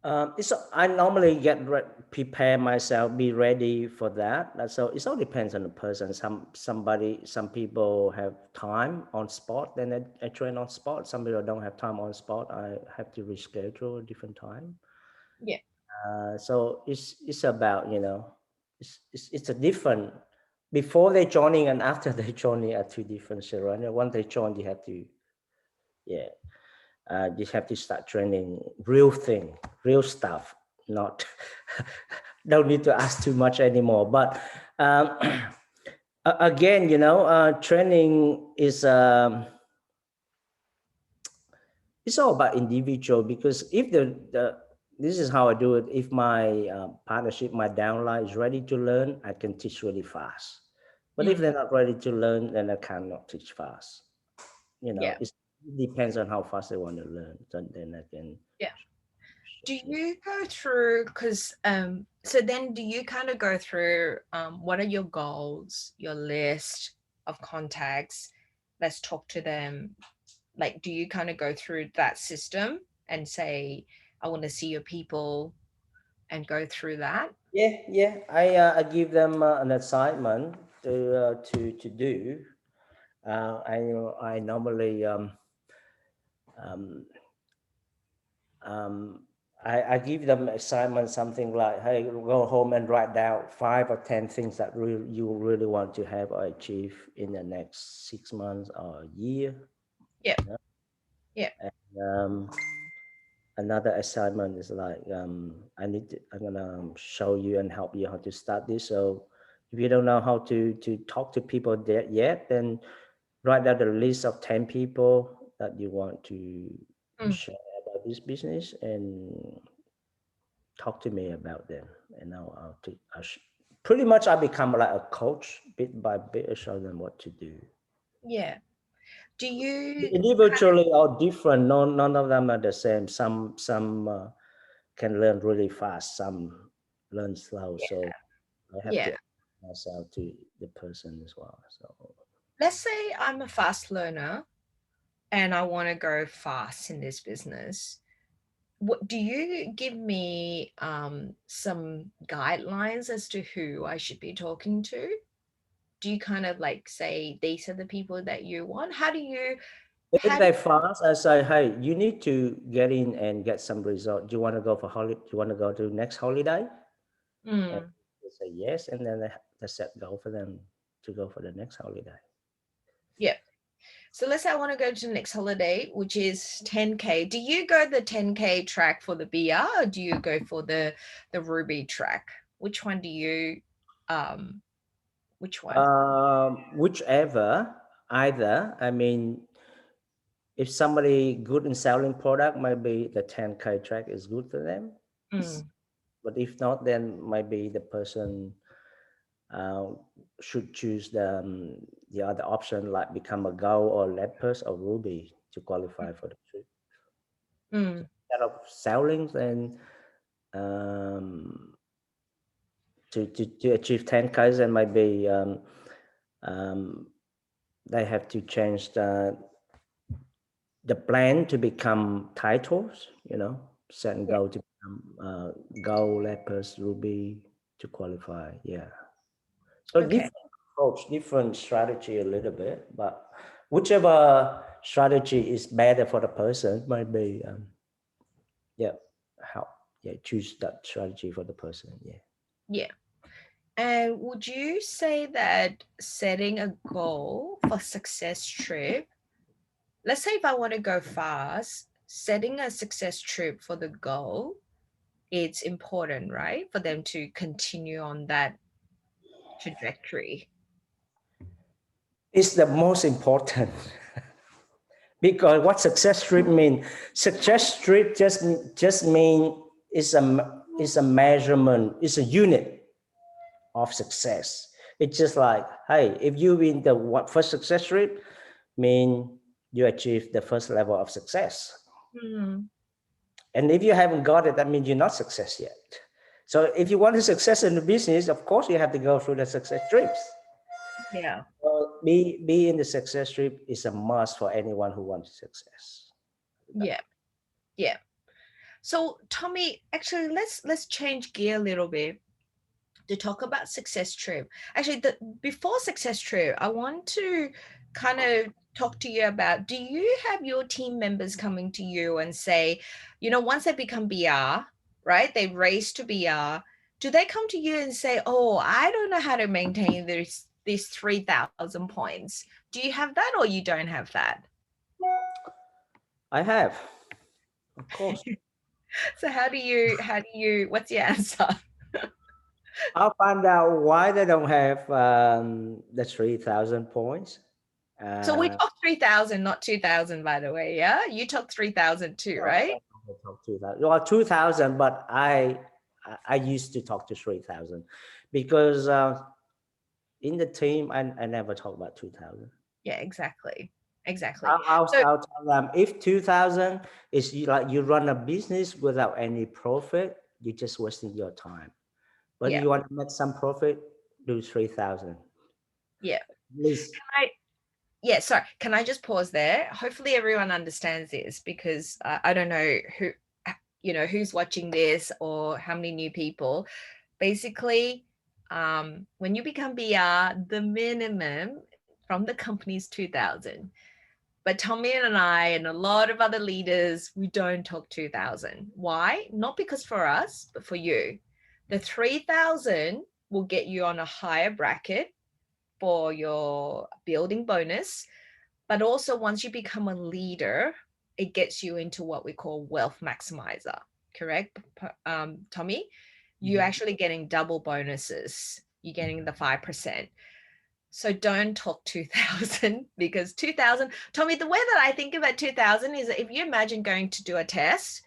I normally prepare myself, be ready for that. So it all depends on the person. Some people have time on spot, then I train on spot. Some people don't have time on spot. I have to reschedule a different time. Yeah. So it's about it's a different before they joining and after they joining are two different scenarios. Once they join, you have to yeah just have to start training real thing, real stuff. Not don't need to ask too much anymore. But um, again, training is it's all about individual because if the this is how I do it. If my partnership, my downline is ready to learn, I can teach really fast. But if Mm, they're not ready to learn, then I cannot teach fast. yeah. It depends on how fast they want to learn. So then I can. Yeah. Do you go through, because so then do you kind of go through what are your goals, your list of contacts? Let's talk to them. Like, do you kind of go through that system and say, I want to see your people and go through that? Yeah. I give them an assignment. to do, I normally um, um, I give them assignment something like, hey, go home and write down 5 or 10 things that you really want to have or achieve in the next 6 months or a year. Yeah. You know? Yeah. And, another assignment is like, I'm gonna show you and help you how to start this. So if you don't know how to talk to people there yet, then write down the list of 10 people that you want to Mm. share about this business and talk to me about them. And pretty much I become like a coach bit by bit. I show them what to do. Yeah. Do you Individually are different. None of them are the same. Some can learn really fast. Some learn slow. So I have yeah. to myself to the person as well. So Let's say I'm a fast learner and I want to go fast in this business. What do you give me some guidelines as to who I should be talking to? Do you kind of like say these are the people that you want? if How do they fast, I say, hey, you need to get in and get some result. Do you want to go for holiday? Do you want to go to next holiday? And mm, they say yes, and then they set goal for them to go for the next holiday. yeah. So let's say I want to go to the next holiday, which is 10K. Do you go the 10K track for the BR or do you go for the Ruby track? Which one do you um which one? Whichever, either. I mean, if somebody good in selling product, maybe the 10K track is good for them. Mm, But if not, then maybe the person uh, should choose the other option, like become a Go or Lepers or Ruby to qualify for the trip. mm, Instead of selling, then um, to achieve 10Ks, and maybe um, they have to change the plan to become titles, set and yeah. go to become Go, Lepers, Ruby to qualify. Yeah. So Okay. different approach, different strategy a little bit, but whichever strategy is better for the person, maybe yeah, help choose that strategy for the person. Yeah. Yeah. And would you say that setting a goal for success trip, let's say if I want to go fast, setting a success trip for the goal, it's important, right? For them to continue on that trajectory. It's the most important because what success street mean? Success street just mean is a measurement, is a unit of success. It's just like, hey, if you win the first success rate, mean you achieve the first level of success. Mm, And if you haven't got it, that means you're not success yet. So if you want to success in the business, of course you have to go through the success trips. yeah. So be in the success trip is a must for anyone who wants success. Yeah. Yeah. So Tommy, actually let's change gear a little bit to talk about success trip. Actually, before success trip, I want to kind of talk to you about, do you have your team members coming to you and say, once they become BR, right? They race to BR. Do they come to you and say, "Oh, I don't know how to maintain these 3,000 points." Do you have that or you don't have that? I have, of course. So how do you what's your answer? I'll find out why they don't have the 3,000 points. So we Uh, talked 3,000, not 2,000, by the way. Yeah. You talked 3,000 too, right? I talk to that. Well, 2,000, but I used to talk to 3,000 because in the team I never talk about 2,000. Yeah, exactly. I'll, Exactly. I'll, So, I'll tell them if 2,000 is like you run a business without any profit, you're just wasting your time. But yeah, you want to make some profit, do 3,000. At yeah. least I, yeah, sorry. Can I just pause there? Hopefully everyone understands this because I don't know who's watching this or how many new people. Basically, When you become BR, the minimum from the company is 2,000. But Tommy and I and a lot of other leaders, we don't talk 2,000. Why? Not because for us, but for you. The 3,000 will get you on a higher bracket for your building bonus. But also, once you become a leader, it gets you into what we call wealth maximizer. Correct, Tommy? You're Mhm. actually getting double bonuses. You're getting the 5%. So don't talk 2000 because 2000, Tommy, the way that I think about 2000 is that if you imagine going to do a test,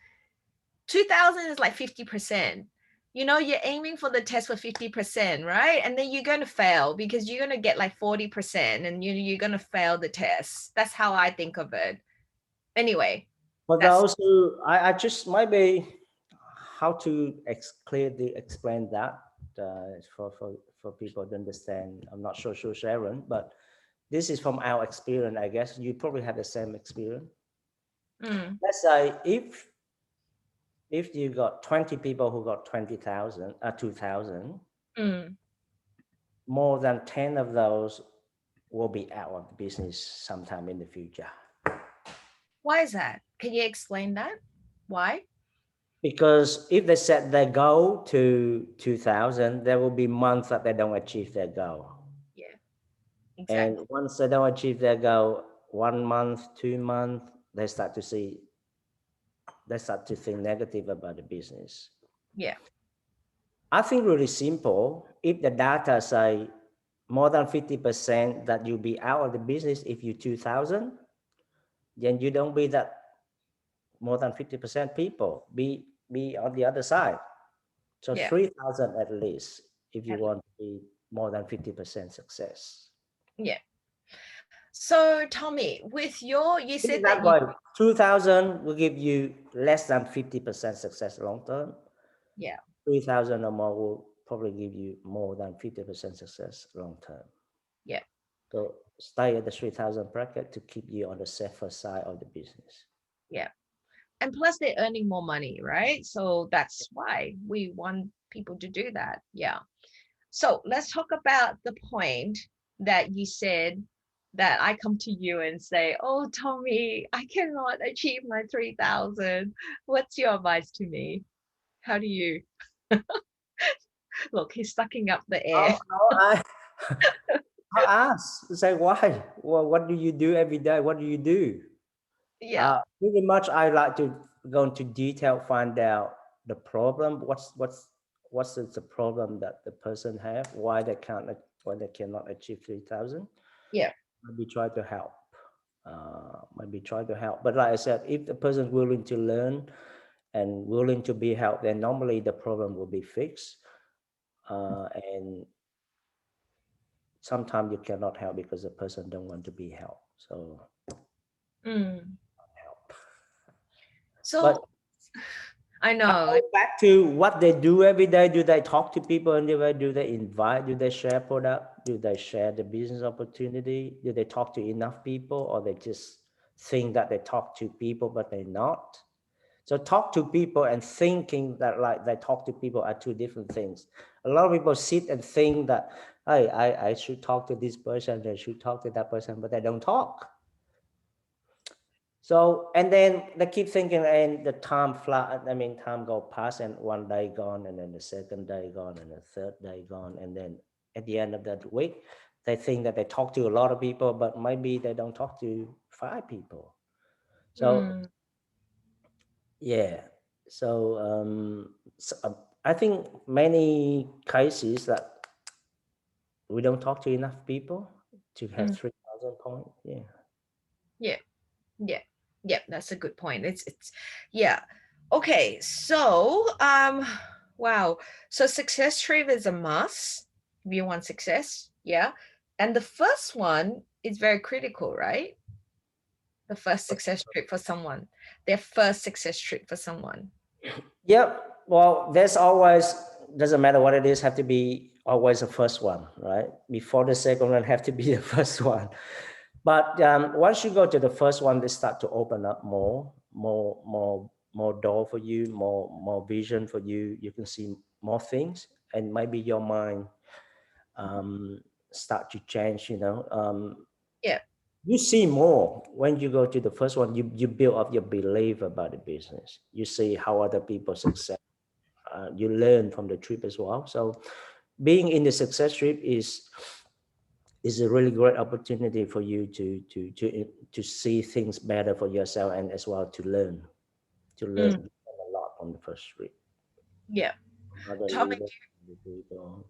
2000 is like 50%. You know, you're aiming for the test for 50%, right? And then you're going to fail because you're going to get like 40% and you're going to fail the test. That's how I think of it. Anyway, For that's, those who, I just maybe how to clearly explain that for people to understand. I'm not so sure, Sharon, but this is from our experience. I guess you probably have the same experience. mm, Let's say if you got 20 people who got 20,000, 2,000, mm. more than 10 of those will be out of the business sometime in the future. Why is that? Can you explain that? Why? Because if they set their goal to 2,000, there will be months that they don't achieve their goal. Yeah, And exactly. once they don't achieve their goal, 1 month, 2 months, they start to think negative about the business. Yeah, I think really simple. If the data say more than 50% that you'll be out of the business if you 2,000, then you don't be that more than 50% people. Be on the other side. So yeah, 3,000 at least if you at want to be more than 50% success. yeah. So, Tommy, with your, you Think said that that you, way. 2,000 will give you less than 50% success long term. yeah, 3,000 or more will probably give you more than 50% success long term. yeah, So stay at the 3,000 bracket to keep you on the safer side of the business. yeah. And plus, they're earning more money, right? So that's why we want people to do that. Yeah. So let's talk about the point that you said that I come to you and say, "Oh, Tommy, I cannot achieve my 3,000. What's your advice to me? How do you look? He's sucking up the air. I, I'll ask, say why? Well, what do you do every day? What do you do? Yeah. Pretty much, I like to go into detail, find out the problem. What's the problem that the person have? Why they cannot achieve 3,000? Yeah. Maybe try to help. Maybe try to help. But like I said, if the person is willing to learn and willing to be helped, then normally the problem will be fixed. And sometimes you cannot help because the person don't want to be helped. So Mm. help. But So I know. going back to what they do every day, do they talk to people anyway? Do they invite? Do they share product? Do they share the business opportunity? Do they talk to enough people, or they just think that they talk to people but they're not? So talk to people and thinking that like they talk to people are two different things. A lot of people sit and think that, hey, I should talk to this person, I should talk to that person, but they don't talk. So, and then they keep thinking, and the time fly. I mean, time go past, and one day gone, and then the second day gone, and the third day gone, and then at the end of that week, they think that they talk to a lot of people, but maybe they don't talk to 5 people. So, Mm, yeah. So, I think many cases that we don't talk to enough people to have mm, 3,000 points. Yeah. yeah. Yeah. Yeah, that's a good point. It's yeah. Okay, so wow. So success trip is a must if you want success. Yeah. And the first one is very critical, right? The first success trip for someone. Their first success trip for someone. Yep. Well, there's always doesn't matter what it is, have to be always the first one, right? Before the second one, have to be the first one. But once you go to the first one, they start to open up more door for you, more vision for you. You can see more things, and maybe your mind. um, start to change. Yeah. You see more when you go to the first one. You build up your belief about the business. You see how other people success. You learn from the trip as well. So being in the success trip is a really great opportunity for you to see things better for yourself, and as well to learn Mm, a lot from the first trip. yeah. Other Tommy, leaders, other people.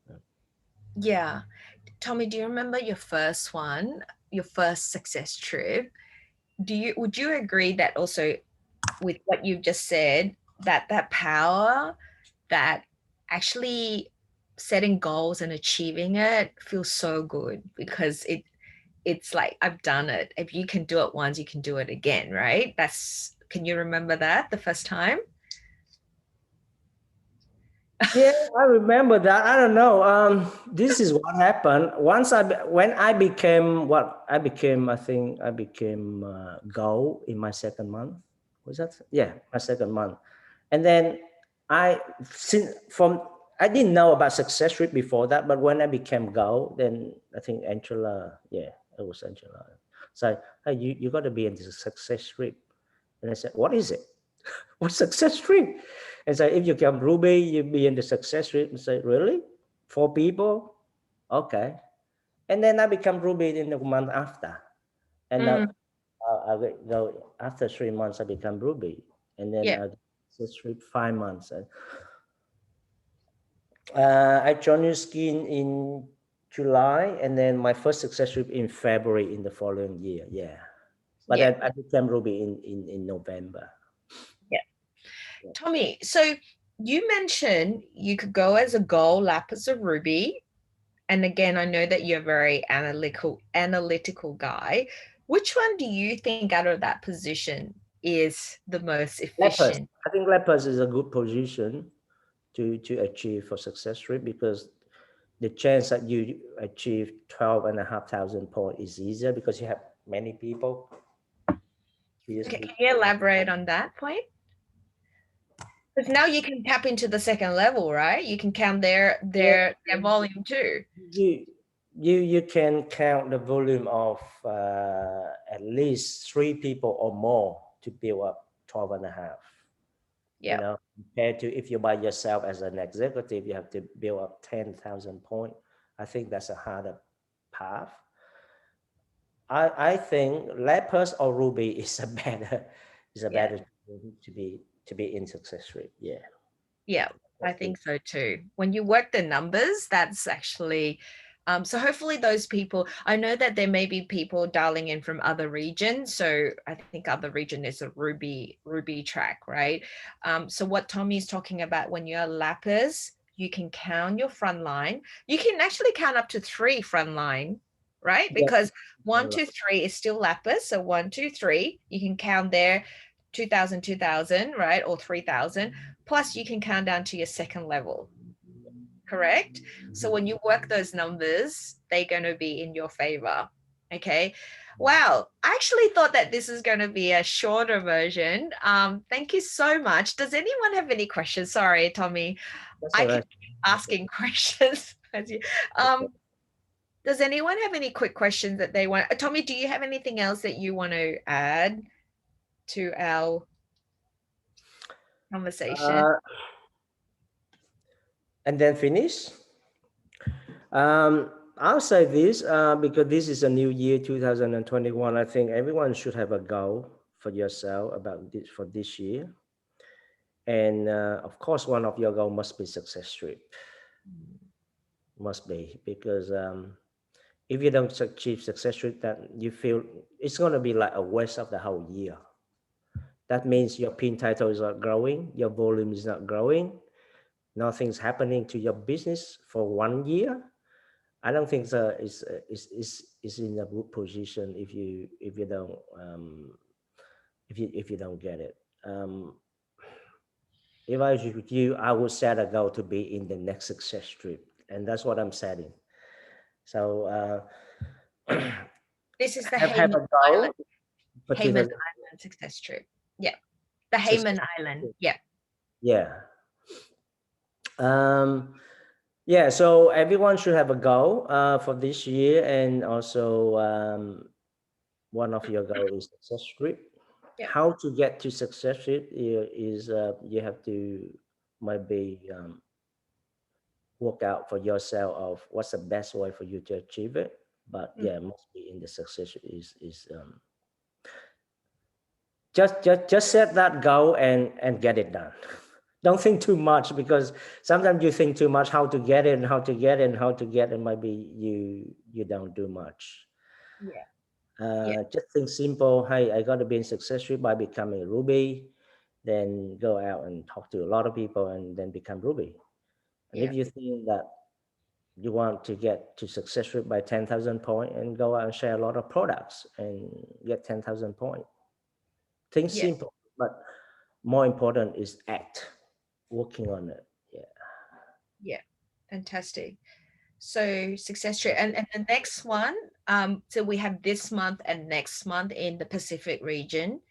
yeah. Tommy, do you remember your first one, your first success trip? Would you agree that also with what you've just said, that that power that actually setting goals and achieving it feels so good because it's like I've done it. If you can do it once, you can do it again, right? That's can you remember that the first time? Yeah, I remember that. I don't know. This is what happened. When I became what I became, I think I became goal in my second month. Was that? Yeah, my second month. And then I since from I didn't know about success rate before that, but when I became goal, then I think Angela, yeah, it was Angela. So hey, you got to be in the success rate. And I said, what is it? What's success rate? And so if you come Ruby, you be in the success rate. And say, really? 4 people? Okay. And then I become Ruby in the month after. And Mm, I go after 3 months, I become Ruby. And then yeah, success rate 5 months. I joined New Skin in July, and then my first success rate in February in the following year. Yeah. But yeah, I became Ruby in November. yeah. Yeah. Tommy, so you mentioned you could go as a goal lapis or ruby. And again, I know that you're a very analytical guy. Which one do you think out of that position is the most Lepers. efficient? I think Lepers is a good position to achieve for success rate, because the chance that you achieve 12,500 points is easier because you have many people. Okay, Seriously. can you elaborate on that point? Because now you can tap into the second level, right? You can count Yeah, their volume too. you you can count the volume of at least 3 people or more to build up 12 and a half. Yeah, Compared to if you're by yourself as an executive, you have to build up 10,000 points. I think that's a harder path. I think Lepers or Ruby is a better yeah. to be in success rate. Yeah. Yeah, I That's good. think so too. When you work the numbers, that's actually so hopefully those people, I know that there may be people dialing in from other regions. So I think other region is a Ruby track, right? So what Tommy's talking about when you're lappers, you can count your front line. You can actually count up to three front line, right? Yeah. Because 1, 2, 3 is still lappers. So 1, 2, 3, you can count there 2000, 2000, right? Or 3000. Plus, you can count down to your second level, correct? So when you work those numbers, they're going to be in your favor. Okay. Wow. I actually thought that this is going to be a shorter version. Thank you so much. Does anyone have any questions? Sorry, Tommy. That's I all can right. keep asking questions. Does anyone have any quick questions that they want? Tommy, do you have anything else that you want to add to our conversation? Uh, and then finish. I'll say this because this is a new year, 2021. I think everyone should have a goal for yourself about this for this year. And of course, one of your goal must be success rate. Must be, because if you don't achieve success rate, that you feel it's going to be like a waste of the whole year. That means your pin title is not growing, your volume is not growing, nothing's happening to your business for 1 year. I don't think so. Is in a good position if you don't if you don't get it. If I was with you, I would set a goal to be in the next success trip, and that's what I'm setting. So This is the have Hayman a Island. goal for Hayman 2000 Island success trip. Yeah. The success Hayman Island. trip. Yeah. Yeah. Um, Yeah, so everyone should have a goal for this year, and also one of your goal is success rate. Yep. How to get to success rate is you have to maybe work out for yourself of what's the best way for you to achieve it. But Mm, yeah, must be in the success is just set that goal and get it done. Don't think too much, because sometimes you think too much how to get it and how to get it and how to get it. Maybe you don't do much. yeah. Yeah. Just think simple. Hey, I got to be in success rate by becoming a Ruby. Then go out and talk to a lot of people and then become Ruby. And if Yeah. you think that you want to get to success rate by 10,000 point, and go out and share a lot of products and get 10,000 point. Think Yeah. simple, but more important is act, working on it. Yeah. Yeah. Fantastic. So success rate, and the next one, so we have this month and next month in the Pacific region.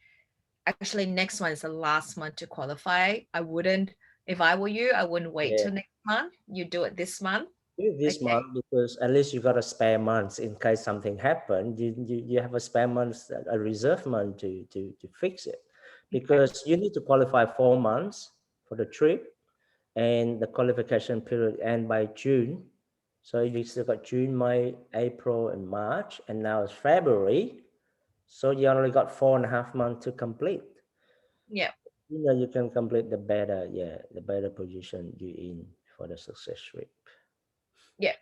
Actually, next one is the last month to qualify. I wouldn't, if I were you, I wouldn't wait Yeah. till next month. You do it this month. Do this Okay. month, because at least you got a spare month in case something happened. You have a spare month, a reserve month to fix it, Okay. because you need to qualify 4 months for the trip, and the qualification period end by June. So you still got June, May, April, and March, and now it's February. So you only got 4.5 months to complete. Yeah. You can complete the better, yeah, the better position you in for the success rate. Yeah.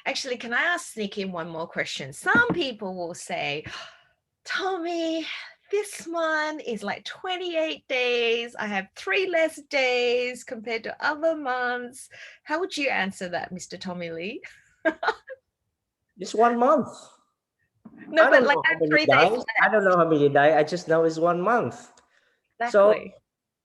Actually, can I ask sneak in one more question? Some people will say, Tommy, this one is like 28 days. I have three less days compared to other months. How would you answer that, Mr. Tommy Lee? It's 1 month. No, I but don't like know how that many 3 days days. I don't left. know how many days. I just know it's 1 month. So Exactly.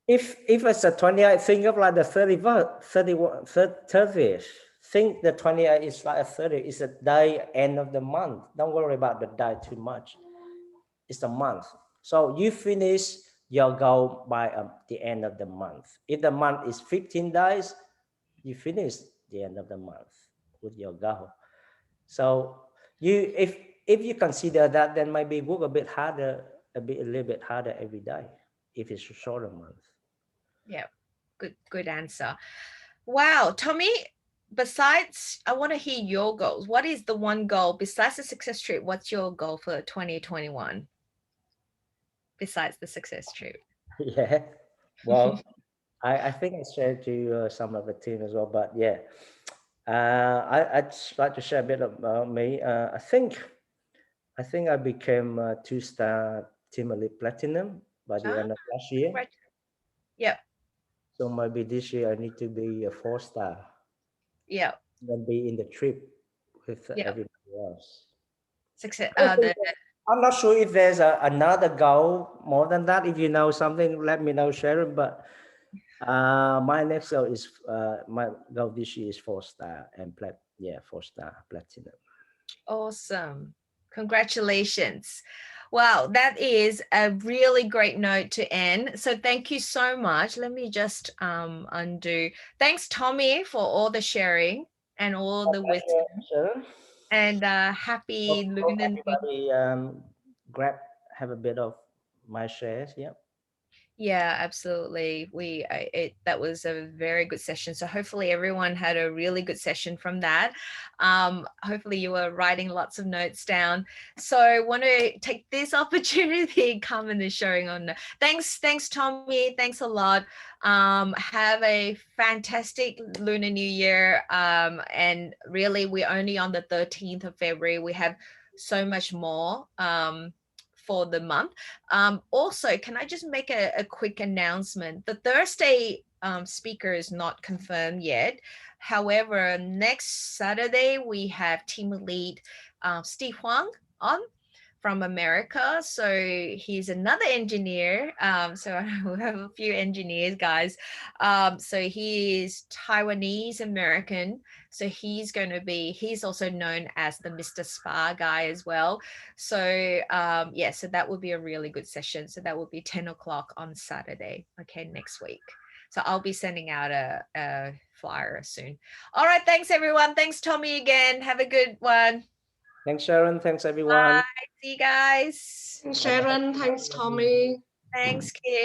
if it's a 28, think of like the 31st, 31, 30th. Think the 28 is like a 30. It's a day end of the month. Don't worry about the day too much. It's a month. So you finish your goal by the end of the month. If the month is 15 days, you finish the end of the month with your goal. So you if you consider that, then maybe work a bit harder, a little bit harder every day if it's a shorter month. Yeah. Good answer. Wow, Tommy, besides, I want to hear your goals. What is the one goal besides the success trip? What's your goal for 2021 besides the success trip? Yeah. Well, I think I shared to some of the team as well, but yeah, I'd just like to share a bit about me. I think I became a two-star team elite platinum by the Ah, end of last year. right. Yep. So maybe this year I need to be a four-star Yep. and be in the trip with Yep. everybody else. Success. I don't think The I'm not sure if there's another goal more than that. If you know something, let me know, Sharon. But my next goal is my goal this year is four-star and yeah, four-star platinum. Awesome. Congratulations. Wow, that is a really great note to end. So thank you so much. Let me just undo. Thanks, Tommy, for all the sharing and all My the pleasure, wisdom. Sharon. And Hope, happy hope Lunar New. everybody grab have a bit of my shares. Yeah. Yeah, absolutely. That was a very good session. So hopefully everyone had a really good session from that. Hopefully you were writing lots of notes down. So I want to take this opportunity, Carmen is showing on. Thanks, Tommy. Thanks a lot. Have a fantastic Lunar New Year. And really, we're only on the 13th of February. We have so much more for the month. Also, can I just make a quick announcement? The Thursday speaker is not confirmed yet. However, next Saturday we have team lead Steve Huang on from America. So he's another engineer. So we have a few engineers, guys. So he is Taiwanese American. So he's also known as the Mr. Spa guy as well. So yeah, so that would be a really good session. So that will be 10 o'clock on Saturday, okay, next week. So I'll be sending out a flyer soon. All right. Thanks, everyone. Thanks, Tommy, again. Have a good one. Thanks, Sharon. Thanks, everyone. Bye. See you guys. Thanks, Bye bye. Sharon. Thanks, Tommy. Thanks, kids.